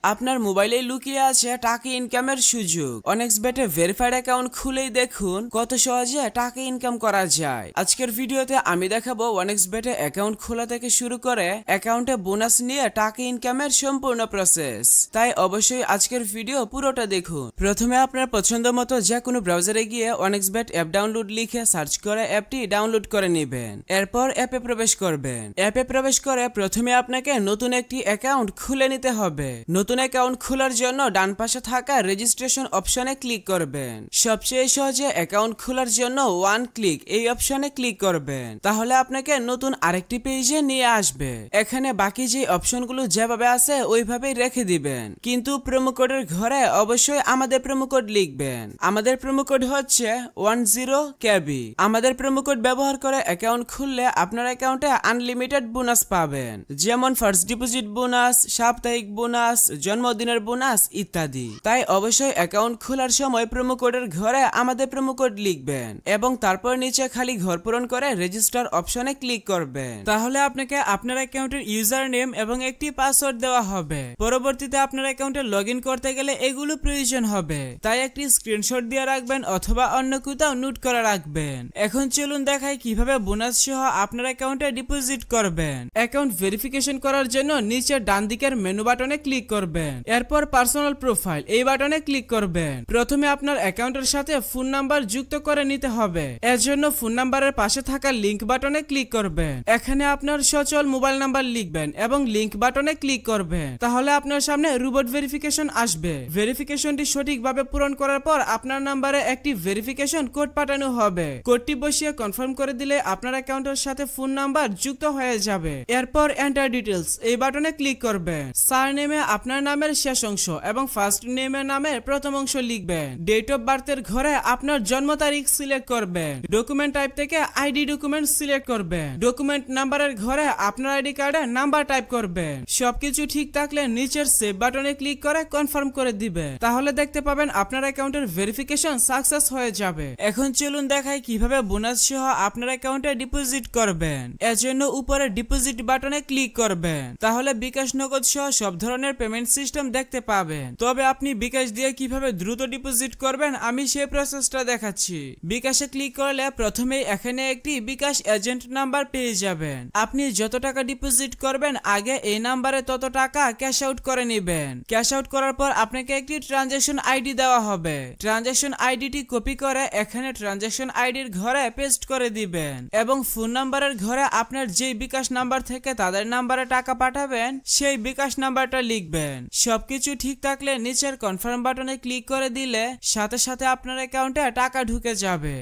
আপনার মোবাইলে লুকিয়ে আছে টাকা ইনকামের সুযোগ। অনেক্সবেটে ভেরিফাইড অ্যাকাউন্ট খুলেই দেখুন কত সহজে টাকা ইনকাম করা যায়। আজকের ভিডিওতে আমি দেখাবো অনেক্সবেটে অ্যাকাউন্ট খোলা থেকে শুরু করে অ্যাকাউন্টে বোনাস নিয়ে টাকা ইনকামের সম্পূর্ণ প্রসেস। তাই অবশ্যই আজকের ভিডিও পুরোটা দেখুন। প্রথমে আপনার পছন্দ মতো যে কোনো ব্রাউজারে গিয়ে অনেক্সবেট অ্যাপ ডাউনলোড লিখে সার্চ করে অ্যাপটি ডাউনলোড করে নেবেন। এরপর অ্যাপে প্রবেশ করবেন। অ্যাপে প্রবেশ করে প্রথমে আপনাকে নতুন একটি অ্যাকাউন্ট খুলে নিতে হবে। নতুন অ্যাকাউন্ট খোলার জন্য ডান পাশে থাকা রেজিস্ট্রেশন অপশনে ক্লিক করবেন। সবচেয়ে সহজে অ্যাকাউন্ট খোলার জন্য ওয়ান ক্লিক এই অপশনে ক্লিক করবেন। তাহলে আপনাকে নতুন আরেকটি পেজে নিয়ে আসবে। এখানে বাকি যে অপশনগুলো যেভাবে আছে ওইভাবেই রেখে দিবেন, কিন্তু প্রোমো কোডের ঘরে অবশ্যই আমাদের প্রোমো কোড লিখবেন। আমাদের প্রোমো কোড হচ্ছে 10KB। আমাদের প্রোমো কোড ব্যবহার করে অ্যাকাউন্ট খুললে আপনার অ্যাকাউন্টে আনলিমিটেড বোনাস পাবেন, যেমন ফার্স্ট ডিপোজিট বোনাস, সাপ্তাহিক বোনাস, জন্মদিনের বোনাস ইত্যাদি। তাই অবশ্যই অ্যাকাউন্ট খোলার সময় প্রোমো কোডের ঘরে আমাদের প্রোমো কোড লিখবেন এবং তারপর নিচে খালি ঘর পূরণ করে রেজিস্টার অপশনে ক্লিক করবেন। তাহলে আপনাকে আপনার অ্যাকাউন্টের ইউজার নেম এবং একটি পাসওয়ার্ড দেওয়া হবে। পরবর্তীতে আপনার অ্যাকাউন্টে লগইন করতে গেলে এগুলো প্রয়োজন হবে, তাই একটি স্ক্রিনশট দিয়ে রাখবেন অথবা অন্য কোথাও নোট করে রাখবেন। এখন চলুন দেখাই কিভাবে বোনাস সহ আপনার অ্যাকাউন্টে ডিপোজিট করবেন। অ্যাকাউন্ট ভেরিফিকেশন করার জন্য নিচে ডান দিকের মেনু বাটনে ক্লিক করবেন। এরপর পার্সোনাল প্রোফাইল এই বাটনে ক্লিক করবেন। প্রথমে আপনার অ্যাকাউন্টের সাথে ফোন নাম্বার যুক্ত করে নিতে হবে। এর জন্য ফোন নাম্বারের পাশে থাকা লিংক বাটনে ক্লিক করবেন। এখানে আপনার সচল মোবাইল নাম্বার লিখবেন এবং লিংক বাটনে ক্লিক করবেন। তাহলে আপনার সামনে রোবট ভেরিফিকেশন আসবে। ভেরিফিকেশনটি সঠিকভাবে পূরণ করার পর আপনার নাম্বারে একটি ভেরিফিকেশন কোড পাঠানো হবে। কোডটি বসিয়ে কনফার্ম করে দিলে আপনার অ্যাকাউন্টের সাথে ফোন নাম্বার যুক্ত হয়ে যাবে। এরপর এন্টার ডিটেইলস এই বাটনে ক্লিক করবেন। সারনেমে আপনার নামের শেষ অংশ এবং ফার্স্ট নেমের নামের প্রথম অংশ লিখবেন। ডেট অফ বার্থের ঘরে আপনার জন্ম তারিখ সিলেক্ট করবেন। ডকুমেন্ট টাইপ থেকে আইডি ডকুমেন্ট সিলেক্ট করবেন। ডকুমেন্ট নাম্বারের ঘরে আপনার আইডি কার্ডের নাম্বার টাইপ করবেন। সবকিছু ঠিক থাকলে নিচের সেভ বাটনে ক্লিক করে কনফার্ম করে দিবেন। তাহলে দেখতে পাবেন আপনার অ্যাকাউন্টের ভেরিফিকেশন সাকসেস হয়ে যাবে। এখন চলুন দেখাই কিভাবে বোনাস সহ আপনার অ্যাকাউন্টে ডিপোজিট করবেন। এর জন্য উপরে ডিপোজিট বাটনে ক্লিক করবেন। তাহলে বিকাশ নগদ সহ সব ধরনের পেমেন্ট সিস্টেম দেখতে পাবেন। তবে আপনি বিকাশ দিয়ে কিভাবে দ্রুত ডিপোজিট করবেন আমি সেই প্রসেসটা দেখাচ্ছি। বিকাশে ক্লিক করলে প্রথমেই এখানে একটি বিকাশ এজেন্ট নাম্বার পেয়ে যাবেন। আপনি যত টাকা ডিপোজিট করবেন আগে এই নাম্বারে তত টাকা ক্যাশ আউট করে নেবেন। ক্যাশ আউট করার পর আপনাকে একটি ট্রানজাকশন আইডি দেওয়া হবে। ট্রানজাকশন আইডিটি কপি করে এখানে ট্রানজাকশন আইডির ঘরে পেস্ট করে দিবেন এবং ফোন নাম্বারের ঘরে আপনার যেই বিকাশ নাম্বার থেকে তাদের নাম্বারে টাকা পাঠাবেন সেই বিকাশ নাম্বারটা লিখবেন। সবকিছু ঠিক থাকলে নিচের কনফার্ম বাটনে ক্লিক করে দিলে সাথে সাথে আপনার অ্যাকাউন্টে টাকা ঢুকে যাবে।